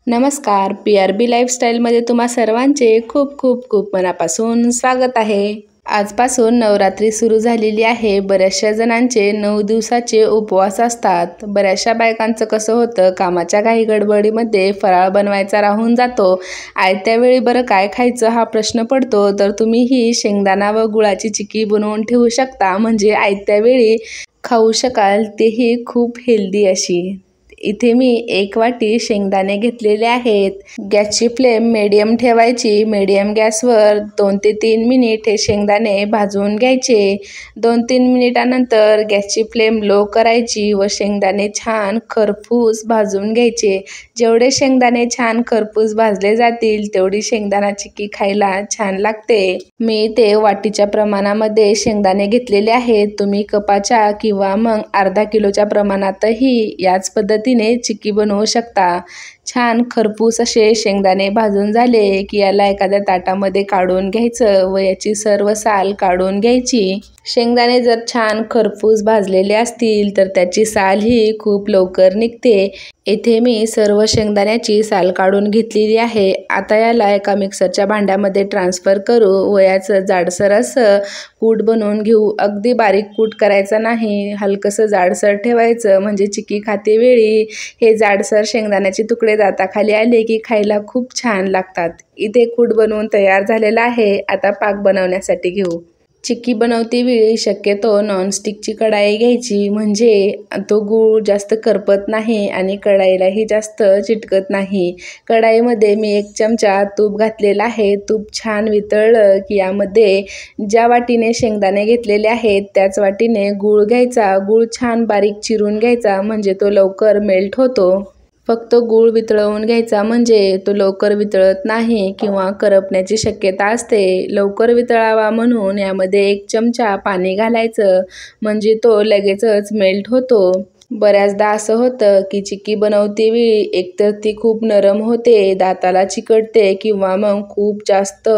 नमस्कार, PRB लाईफस्टाईलमध्ये तुम्हा सर्वांचे खूप खूप खूप मनापासून स्वागत आहे. आजपासून नवरात्री सुरू झालेली आहे. बऱ्याचशा जणांचे 9 दिवसाचे उपवास असतात. बऱ्याचशा बायकांचं कसं होतं, कामाच्या घाई गडबडीमध्ये फराळ बनवायचा राहून जातो. आयत्या वेळी बरं काय खायचं हा प्रश्न पडतो. तर तुम्ही ही शेंगदाणा व गुळाची चिक्की बनवून ठेवू शकता, म्हणजे आयत्या वेळी खाऊ शकाल, तेही खूप हेल्दी अशी. इथे मी 1 वाटी शेंगदाणे घेतलेले आहेत. गॅसची फ्लेम मीडियम ठेवायची. मीडियम गॅसवर 2 ते 3 मिनिट हे शेंगदाणे भाजून घ्यायचे. 2-3 मिनिटानंतर गॅसची फ्लेम लो करायची व शेंगदाणे छान खरपूस भाजून घ्यायचे. जेवढे शेंगदाणे छान खरपूस भाजले जातील तेवढी शेंगदाणा चिक्की खायला छान लागते. मी ते वाटीच्या प्रमाणामध्ये शेंगदाणे घेतलेले आहेत. तुम्ही कपाच्या किंवा मग अर्धा किलोच्या प्रमाणातही याच पद्धतीने चिक्की बनवू शकता. छान खरपूस असे शेंगदाणे भाजून झाले की याला एखाद्या ताटामध्ये काढून घ्यायचं व याची सर्व साल काढून घ्यायची. शेंगदाणे जर छान खरपूस भाजलेले असतील तर त्याची साल ही खूप लवकर निघते. येथे मी सर्व शेंगदाण्याची साल काढून घेतलेली आहे. आता याला एका मिक्सरच्या भांड्यामध्ये ट्रान्सफर करू व याचं जाडसर असं कूट बनवून घेऊ. अगदी बारीक कूट करायचा नाही, हलकंसं जाडसर ठेवायचं, म्हणजे चिक्की खाते वेळी हे जाडसर शेंगदाण्याचे तुकडे दाताखाली आले की खायला खूप छान लागतात. इथे कूट बनवून तयार झालेला आहे. आता पाक बनवण्यासाठी घेऊ. चिक्की बनवते वेळी शक्यतो नॉनस्टिकची कढाई घ्यायची, म्हणजे तो गूळ जास्त करपत नाही आणि कढाईलाही जास्त चिटकत नाही. कढाईमध्ये मी 1 चमचा तूप घातलेला आहे. तूप छान वितळलं की यामध्ये ज्या वाटीने शेंगदाणे घेतलेले आहेत त्याच वाटीने गूळ घ्यायचा. गूळ छान बारीक चिरून घ्यायचा, म्हणजे तो लवकर मेल्ट होतो. फक्त गूळ वितळवून घ्यायचा, म्हणजे तो लवकर वितळत नाही किंवा करपण्याची शक्यता असते. लवकर वितळावा म्हणून यामध्ये 1 चमचा पाणी घालायचं, म्हणजे तो लगेचच मेल्ट होतो. बऱ्याचदा असं होतं की चिक्की बनवते वेळी एकतर ती खूप नरम होते, दाताला चिकटते किंवा मग खूप जास्त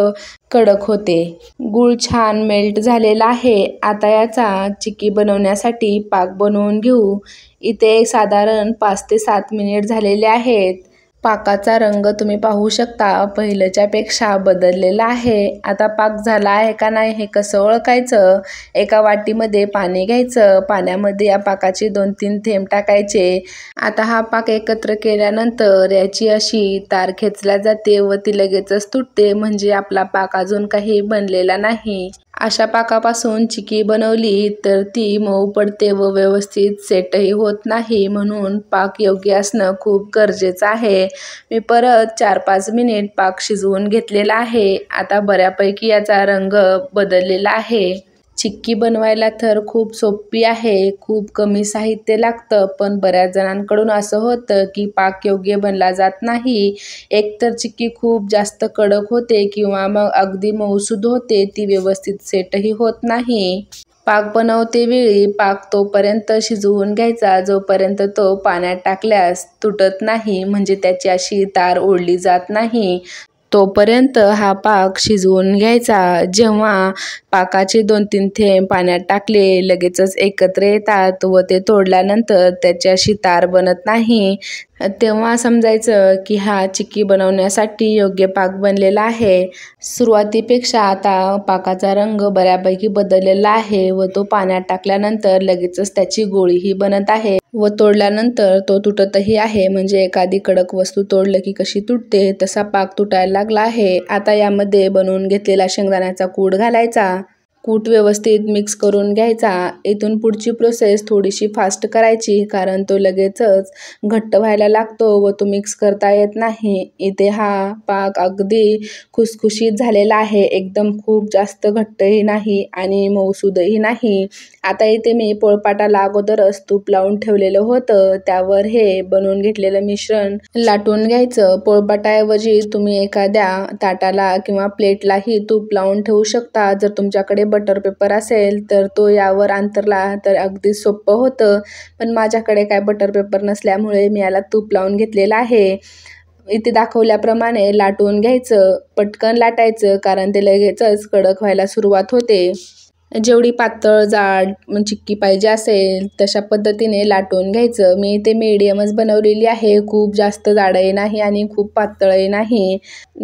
कडक होते. गूळ छान मेल्ट झालेला आहे. आता याचा चिक्की बनवण्यासाठी पाक बनवून घेऊ. इथे साधारण 5 ते 7 मिनिट झालेले आहेत. पाकाचा रंग तुम्ही पाहू शकता, पहिल्याच्यापेक्षा बदललेला आहे. आता पाक झाला आहे का नाही हे कसं ओळखायचं? एका वाटीमध्ये पाणी घ्यायचं. पाण्यामध्ये या पाकाचे 2-3 थेंब टाकायचे. आता हा पाक एकत्र केल्यानंतर याची अशी तार खेचल्या जाते व ती लगेचच तुटते, म्हणजे आपला पाक अजून काही बनलेला नाही. अशा पाकापासून चिक्की बनवली तर ती मऊ पडते व व्यवस्थित सेटही होत नाही, म्हणून पाक योग्य असणं खूप गरजेचं आहे. मी परत 4-5 मिनिट पाक शिजवून घेतलेला आहे. आता बऱ्यापैकी याचा रंग बदललेला आहे. चिक्की बनवायला तर खूप सोपी आहे, खूप कमी साहित्य लागतं, पण बऱ्याच जणांकडून असं होतं की पाक योग्य बनला जात नाही. एकतर चिक्की खूप जास्त कडक होते किंवा मग अगदी मऊसूद होते, ती व्यवस्थित सेटही होत नाही. पाक बनवते वेळी पाक तोपर्यंत शिजवून घ्यायचा जोपर्यंत तो पाण्यात टाकल्यास तुटत नाही, म्हणजे त्याची अशी तार ओढली जात नाही. तोपर्यंत हा पाक शिजवून घ्यायचा. जेव्हा पाकाचे 2-3 थेंब पाण्यात टाकले लगेचच एकत्र येतात व ते तोडल्यानंतर त्याची अशी तार बनत नाही, तेव्हा समजायचं की हा चिक्की बनवण्यासाठी योग्य पाक बनलेला आहे. सुरुवातीपेक्षा आता पाकाचा रंग बऱ्यापैकी बदललेला आहे व तो पाण्यात टाकल्यानंतर लगेचच त्याची गोळीही बनत आहे व तोडल्यानंतर तो तुटतही आहे, म्हणजे एखादी कडक वस्तू तोडलं की कशी तुटते तसा पाक तुटायला लागला आहे. आता यामध्ये बनवून घेतलेला शेंगदाण्याचा कूट घालायचा. कूट व्यवस्थित मिक्स करून घ्यायचा. इथून पुढची प्रोसेस थोडीशी फास्ट करायची, कारण तो लगेचच घट्ट व्हायला लागतो व तो मिक्स करता येत नाही. इथे हा पाक अगदी खुसखुशीत झालेला आहे, एकदम खूप जास्त घट्टही नाही आणि मऊसूदही नाही. आता इथे मी पोळपाटाला अगोदरच तूप लावून ठेवलेलं होतं, त्यावर हे बनवून घेतलेलं मिश्रण लाटून घ्यायचं. पोळपाटाऐवजी तुम्ही एखाद्या ताटाला किंवा प्लेटलाही तूप लावून ठेवू शकता. जर तुमच्याकडे बटर पेपर असेल तर तो यावर अंथरला तर अगदी सोपं होतं, पण माझ्याकडे काय बटर पेपर नसल्यामुळे मी याला तूप लावून घेतलेलं आहे. इथे दाखवल्याप्रमाणे लाटून घ्यायचं. पटकन लाटायचं, कारण ते लगेचच कडक व्हायला सुरुवात होते. जेवढी पातळ जाड चिक्की पाहिजे असेल तशा पद्धतीने लाटून घ्यायचं। मी इथे मीडियमच बनवलेली आहे, खूप जास्त जाडही नाही आणि खूप पातळही नाही।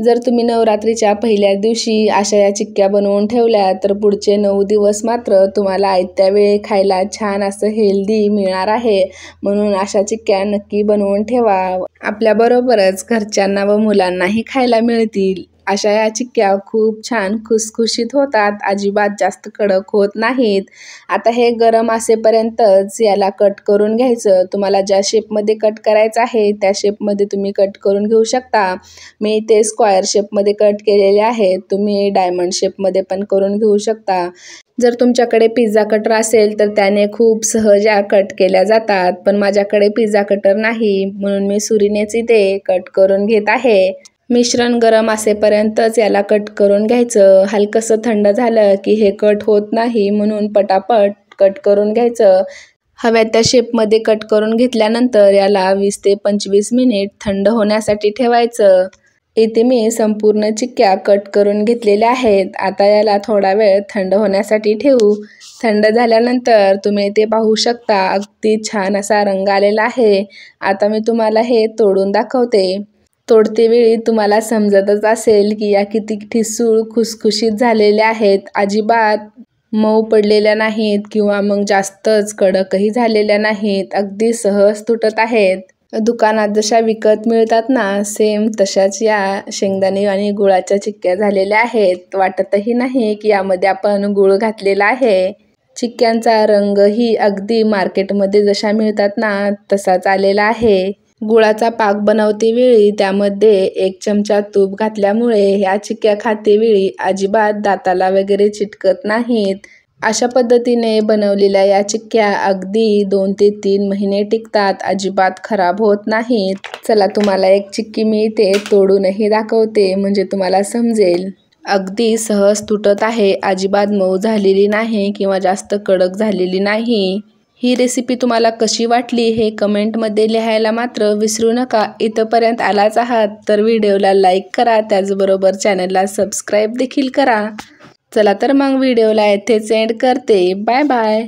जर तुम्ही नवरात्रीच्या पहिल्या दिवशी अशा या चिक्क्या बनवून ठेवल्या तर पुढचे 9 दिवस मात्र तुम्हाला आयत्या वेळी खायला छान असं हेल्दी मिळणार आहे। म्हणून अशा चिक्क्या नक्की बनवून ठेवा, आपल्याबरोबरच घरच्यांना व मुलांनाही खायला मिळतील। अशा या चिक्क्या खूप छान खुसखुशीत होतात, अजिबात जास्त कडक होत नाहीत। आता हे गरम असेपर्यंतच याला कट करून घ्यायचं। तुम्हाला ज्या शेपमध्ये कट करायचं आहे त्या शेपमध्ये तुम्ही कट करून घेऊ शकता। मी इथे स्क्वेअर शेपमध्ये कट केलेले आहे, तुम्ही डायमंड शेपमध्ये पण करून घेऊ शकता। जर तुमच्याकडे पिझ्झा कटर असेल तर त्याने खूप सहज या कट केल्या जातात, पण माझ्याकडे पिझ्झा कटर नाही म्हणून मी सुरीनेच इथे कट करून घेत आहे। मिश्रण गरम असेपर्यंतच याला कट करून घ्यायचं। हलकंसं थंड झालं की हे कट होत नाही, म्हणून पटापट कट करून घ्यायचं। हव्या त्या शेपमध्ये कट करून घेतल्यानंतर याला 20 ते 25 मिनिट थंड होण्यासाठी ठेवायचं। इथे मी संपूर्ण चिक्क्या कट करून घेतलेल्या आहेत। आता याला थोडा वेळ थंड होण्यासाठी ठेवू। थंड झाल्यानंतर तुम्ही इथे पाहू शकता अगदी छान असा रंग आलेला आहे। आता मी तुम्हाला हे तोडून दाखवते। तोडते वेळी तुम्हाला समजतच असेल की या किती ठिसूळ खुसखुशीत झालेल्या आहेत, अजिबात मऊ पडलेल्या नाहीत किंवा मग जास्तच कडकही झालेल्या नाहीत, अगदी सहज तुटत आहेत। दुकानात जशा विकत मिळतात ना सेम तशाच या शेंगदाणे आणि गुळाच्या चिक्क्या झालेल्या आहेत। वाटतही नाही की यामध्ये आपण गुळ घातलेला आहे। चिक्क्यांचा रंगही अगदी मार्केटमध्ये जशा मिळतात ना तसाच आलेला आहे। गुळाचा पाक बनवते वेळी त्यामध्ये 1 चमचा तूप घातल्यामुळे ह्या चिक्क्या खाते वेळी अजिबात दाताला वगैरे चिटकत नाहीत। अशा पद्धतीने बनवलेल्या या चिक्क्या अगदी 2 ते 3 महिने टिकतात, अजिबात खराब होत नाहीत। चला तुम्हाला एक चिक्की मी इथे तोडूनही दाखवते म्हणजे तुम्हाला समजेल। अगदी सहज तुटत आहे, अजिबात मऊ झालेली नाही किंवा जास्त कडक झालेली नाही। ही रेसिपी तुम्हाला कशी वाटली हे कमेंटमध्ये लिहायला मात्र विसरू नका। इथंपर्यंत आलाच आहात तर व्हिडिओला लाईक करा, त्याचबरोबर चॅनलला सबस्क्राईब देखील करा। चला तर मग व्हिडिओला इथेच एंड करते। Bye bye.